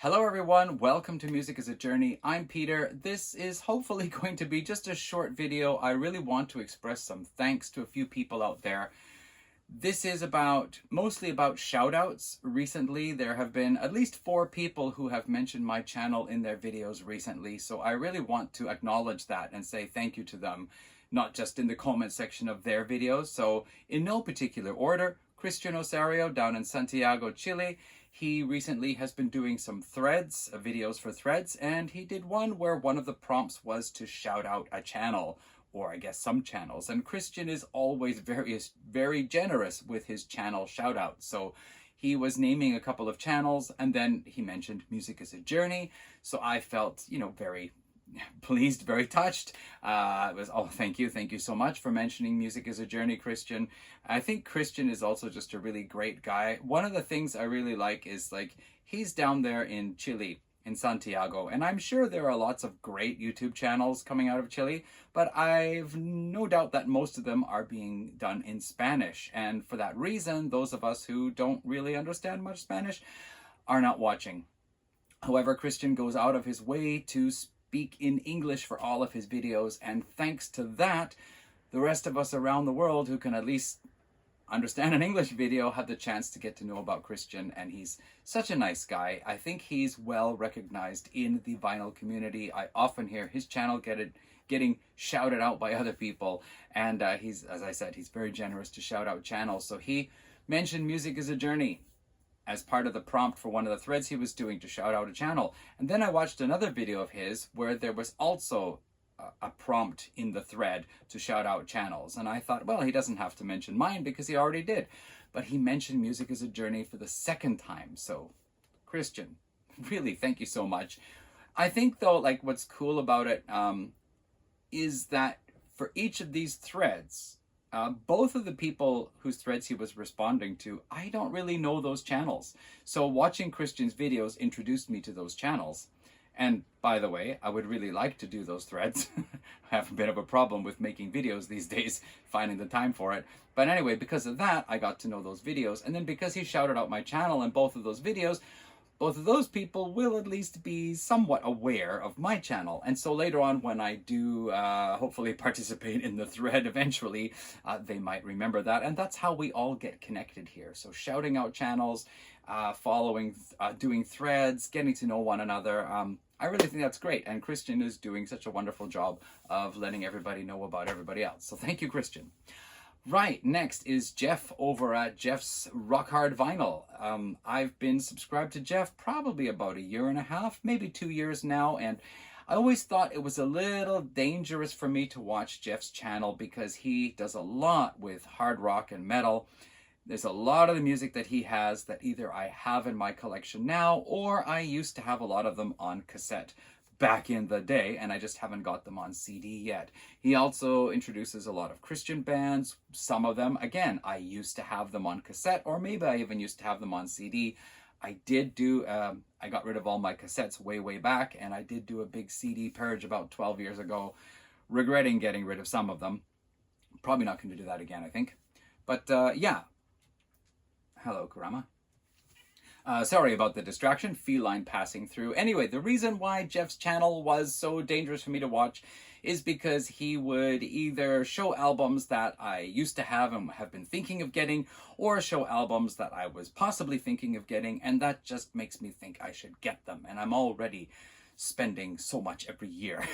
Hello everyone, welcome to Music is a Journey. I'm Peter. This is hopefully going to be just a short video. I really want to express some thanks to a few people out there. This is mostly about shout outs. Recently, there have been at least 4 people who have mentioned my channel in their videos recently. So I really want to acknowledge that and say thank you to them, not just in the comment section of their videos. So in no particular order, Christian Osario down in Santiago, Chile. He recently has been doing some threads, videos for threads, and he did one where one of the prompts was to shout out a channel, or I guess some channels. And Christian is always very generous with his channel shout outs. So he was naming a couple of channels, and then he mentioned Music is a Journey. So I felt, very pleased, very touched. It was, oh, thank you so much for mentioning Music is a Journey, Christian. I think Christian is also just a really great guy. One of the things I really like is he's down there in Chile, in Santiago, and I'm sure there are lots of great YouTube channels coming out of Chile, but I've no doubt that most of them are being done in Spanish, and for that reason, those of us who don't really understand much Spanish are not watching. However, Christian goes out of his way to speak in English for all of his videos, and thanks to that, the rest of us around the world who can at least understand an English video have the chance to get to know about Christian, and he's such a nice guy. I think he's well recognized in the vinyl community. I often hear his channel getting shouted out by other people, and he's, as I said, he's very generous to shout out channels. So he mentioned Music is a Journey as part of the prompt for one of the threads he was doing to shout out a channel. And then I watched another video of his where there was also a prompt in the thread to shout out channels. And I thought, well, he doesn't have to mention mine because he already did. But he mentioned Music is a Journey for the second time. So, Christian, really, thank you so much. I think, though, what's cool about it is that for each of these threads, both of the people whose threads he was responding to, I don't really know those channels. So watching Christian's videos introduced me to those channels. And by the way, I would really like to do those threads. I have a bit of a problem with making videos these days, finding the time for it. But anyway, because of that, I got to know those videos. And then because he shouted out my channel in both of those videos, both of those people will at least be somewhat aware of my channel. And so later on, when I do hopefully participate in the thread eventually, they might remember that. And that's how we all get connected here. So shouting out channels, following, doing threads, getting to know one another. I really think that's great. And Christian is doing such a wonderful job of letting everybody know about everybody else. So thank you, Christian. Right, next is Jeff over at Jeff's Rock Hard Vinyl. I've been subscribed to Jeff probably about 1.5 years, maybe 2 years now, and I always thought it was a little dangerous for me to watch Jeff's channel because he does a lot with hard rock and metal. There's a lot of the music that he has that either I have in my collection now or I used to have a lot of them on cassette back in the day, and I just haven't got them on CD yet. He also introduces a lot of Christian bands. Some of them, again, I used to have them on cassette, or maybe I even used to have them on CD. I did do, I got rid of all my cassettes way back, and I did do a big CD purge about 12 years ago, regretting getting rid of some of them. Probably not going to do that again, I think. But yeah. Hello, Karama. Sorry about the distraction, feline passing through. Anyway, the reason why Jeff's channel was so dangerous for me to watch is because he would either show albums that I used to have and have been thinking of getting, or show albums that I was possibly thinking of getting, and that just makes me think I should get them, and I'm already spending so much every year.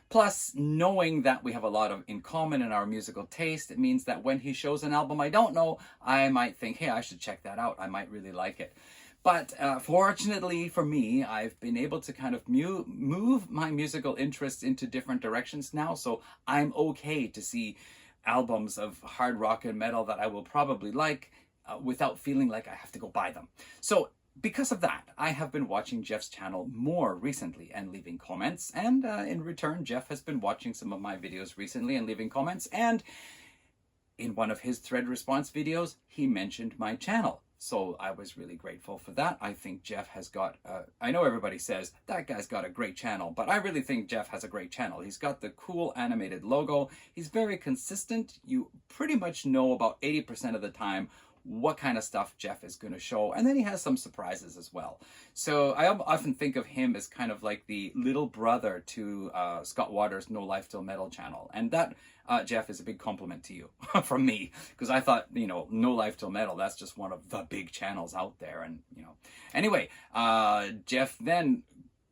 Plus, knowing that we have a lot in common in our musical taste, it means that when he shows an album I don't know, I might think, hey, I should check that out. I might really like it. But fortunately for me, I've been able to kind of move my musical interests into different directions now, so I'm okay to see albums of hard rock and metal that I will probably like without feeling like I have to go buy them. So because of that, I have been watching Jeff's channel more recently and leaving comments, and in return, Jeff has been watching some of my videos recently and leaving comments, and in one of his thread response videos, he mentioned my channel. So I was really grateful for that. I think Jeff has got, I know everybody says, that guy's got a great channel, but I really think Jeff has a great channel. He's got the cool animated logo. He's very consistent. You pretty much know about 80% of the time what kind of stuff Jeff is going to show. And then he has some surprises as well. So I often think of him as kind of like the little brother to Scott Waters' No Life Till Metal channel. And that, Jeff, is a big compliment to you from me, because I thought, you know, No Life Till Metal, that's just one of the big channels out there. And, you know, anyway, Jeff then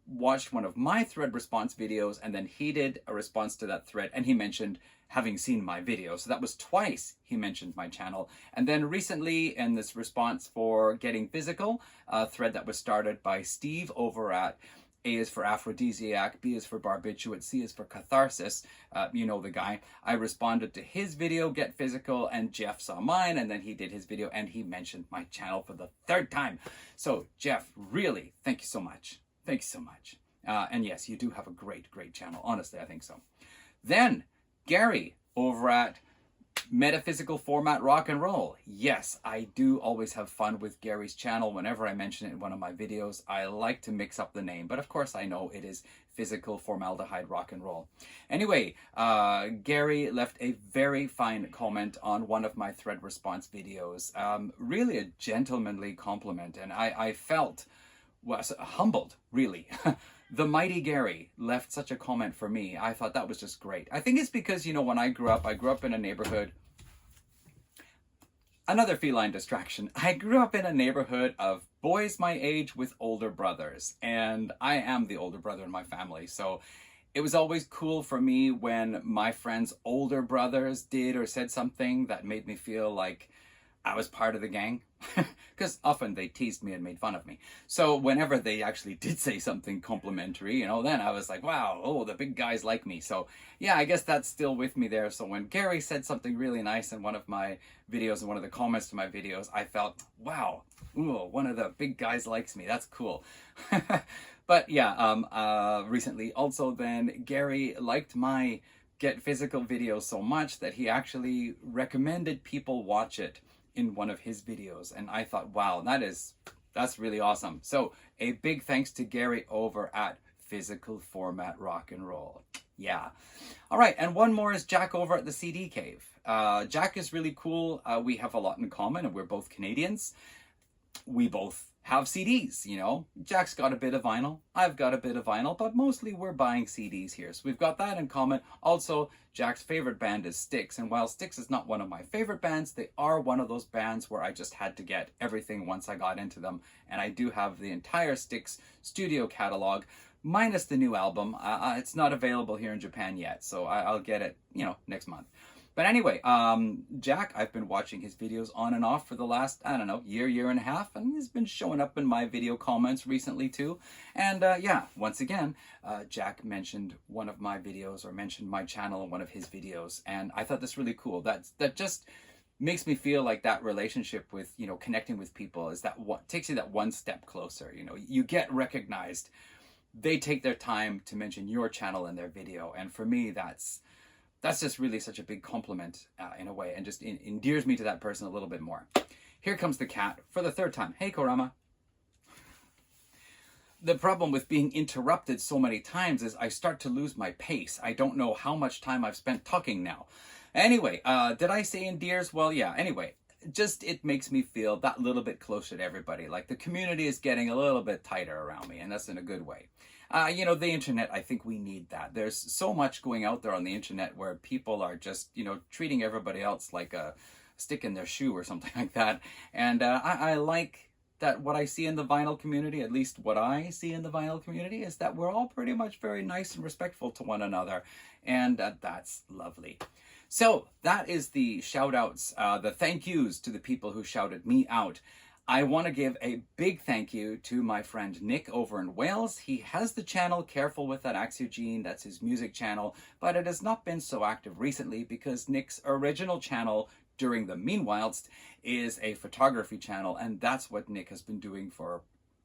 watched one of my thread response videos, and then he did a response to that thread, and he mentioned having seen my video. So that was twice he mentioned my channel. And then recently, in this response for Getting Physical, a thread that was started by Steve over at A is for Aphrodisiac, B is for Barbiturate, C is for Catharsis, you know the guy. I responded to his video, Get Physical, and Jeff saw mine, and then he did his video, and he mentioned my channel for the third time. So Jeff, really, thank you so much. Thank you so much. And yes, you do have a great, great channel. Honestly, I think so. Then, Gary over at Metaphysical Format Rock and Roll. Yes, I do always have fun with Gary's channel whenever I mention it in one of my videos. I like to mix up the name, but of course I know it is Physical Formaldehyde Rock and Roll. Anyway, Gary left a very fine comment on one of my thread response videos. Really a gentlemanly compliment, and I felt was humbled, really. The mighty Gary left such a comment for me. I thought that was just great. I think it's because, you know, when I grew up in a neighborhood, another feline distraction. I grew up in a neighborhood of boys my age with older brothers, and I am the older brother in my family. So it was always cool for me when my friends' older brothers did or said something that made me feel like I was part of the gang, because often they teased me and made fun of me. So whenever they actually did say something complimentary, you know, then I was like, wow, oh, the big guys like me. So yeah, I guess that's still with me there. So when Gary said something really nice in one of my videos and one of the comments to my videos, I felt, wow, ooh, one of the big guys likes me. That's cool. But yeah, recently also then Gary liked my Get Physical video so much that he actually recommended people watch it in one of his videos, and I thought, wow, that's really awesome. So a big thanks to Gary over at Physical Format Rock and Roll. Yeah. All right, and one more is Jack over at the CD Cave. Jack is really cool. We have a lot in common, and we're both Canadians. We both have CDs, you know. Jack's got a bit of vinyl, I've got a bit of vinyl, but mostly we're buying CDs here. So we've got that in common. Also, Jack's favorite band is Styx, and while Styx is not one of my favorite bands, they are one of those bands where I just had to get everything once I got into them. And I do have the entire Styx studio catalog, minus the new album. It's not available here in Japan yet, so I'll get it, you know, next month. But anyway, Jack, I've been watching his videos on and off for the last, I don't know, year and a half, and he's been showing up in my video comments recently too. And yeah, once again, Jack mentioned one of my videos, or mentioned my channel in one of his videos, and I thought that's really cool. That just makes me feel like that relationship with, you know, connecting with people is that what takes you that one step closer. You know, you get recognized. They take their time to mention your channel in their video, and for me, that's just really such a big compliment in a way, and just endears me to that person a little bit more. Here comes the cat for the third time. Hey, Korama. The problem with being interrupted so many times is I start to lose my pace. I don't know how much time I've spent talking now. Anyway, did I say endears? Well, yeah, anyway. Just, it makes me feel that little bit closer to everybody. Like the community is getting a little bit tighter around me, and that's in a good way. You know, the internet, I think we need that. There's so much going out there on the internet where people are just, you know, treating everybody else like a stick in their shoe or something like that. And I like that what I see in the vinyl community, at least what I see in the vinyl community, is that we're all pretty much very nice and respectful to one another. And that's lovely. So that is the shout outs, the thank yous to the people who shouted me out. I want to give a big thank you to my friend Nick over in Wales. He has the channel Careful With That Axogene, that's his music channel, but it has not been so active recently because Nick's original channel during the meanwhilest is a photography channel, and that's what Nick has been doing for,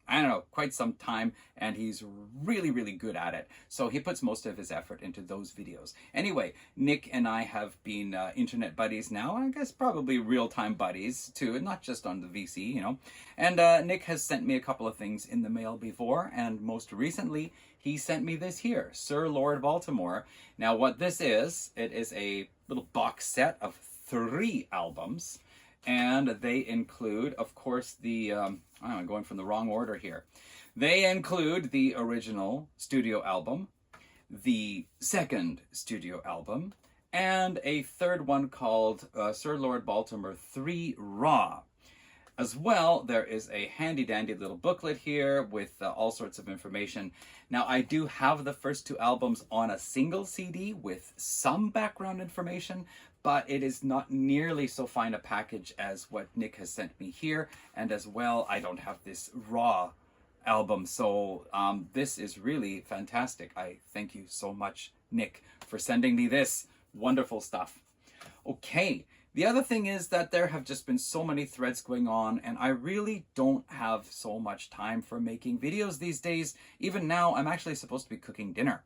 I don't know, quite some time, and he's really, really good at it. So he puts most of his effort into those videos. Anyway, Nick and I have been internet buddies now, I guess probably real-time buddies too, and not just on the VC, you know. And Nick has sent me a couple of things in the mail before, and most recently, he sent me this here, Sir Lord Baltimore. Now what this is, it is a little box set of 3 albums. And they include, of course, I'm going from the wrong order here. They include the original studio album, the second studio album, and a third one called Sir Lord Baltimore 3 Raw. As well, there is a handy-dandy little booklet here with all sorts of information. Now, I do have the first two albums on a single CD with some background information, but it is not nearly so fine a package as what Nick has sent me here. And as well, I don't have this raw album, so this is really fantastic. I thank you so much, Nick, for sending me this wonderful stuff. Okay. The other thing is that there have just been so many threads going on, and I really don't have so much time for making videos these days. Even now, I'm actually supposed to be cooking dinner.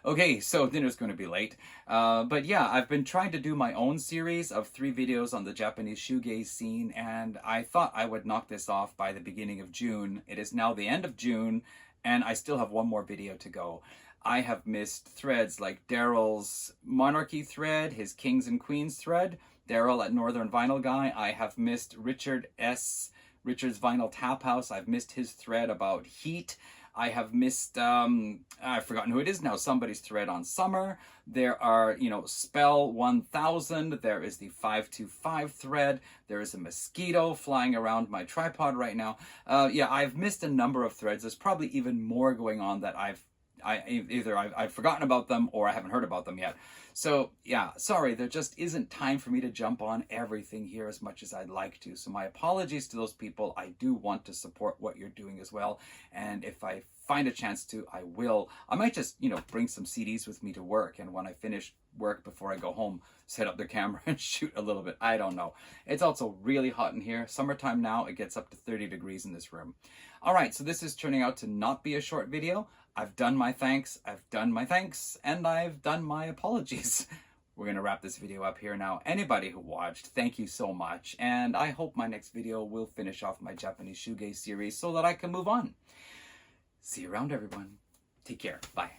Okay, so dinner's going to be late. But yeah, I've been trying to do my own series of 3 videos on the Japanese shoegaze scene, and I thought I would knock this off by the beginning of June. It is now the end of June, and I still have one more video to go. I have missed threads like Daryl's Monarchy thread, his Kings and Queens thread, Daryl at Northern Vinyl Guy. I have missed Richard's Vinyl Tap House. I've missed his thread about Heat. I have missed, I've forgotten who it is now, somebody's thread on Summer. There are, Spell 1000. There is the 525 thread. There is a mosquito flying around my tripod right now. Yeah, I've missed a number of threads. There's probably even more going on that I've forgotten about them or I haven't heard about them yet. So yeah, sorry, there just isn't time for me to jump on everything here as much as I'd like to. So my apologies to those people. I do want to support what you're doing as well. And if I find a chance to, I will. I might just, bring some CDs with me to work. And when I finish work before I go home, set up the camera and shoot a little bit. I don't know. It's also really hot in here. Summertime now, it gets up to 30 degrees in this room. All right, so this is turning out to not be a short video. I've done my thanks, and I've done my apologies. We're going to wrap this video up here now. Anybody who watched, thank you so much. And I hope my next video will finish off my Japanese shoegaze series so that I can move on. See you around, everyone. Take care. Bye.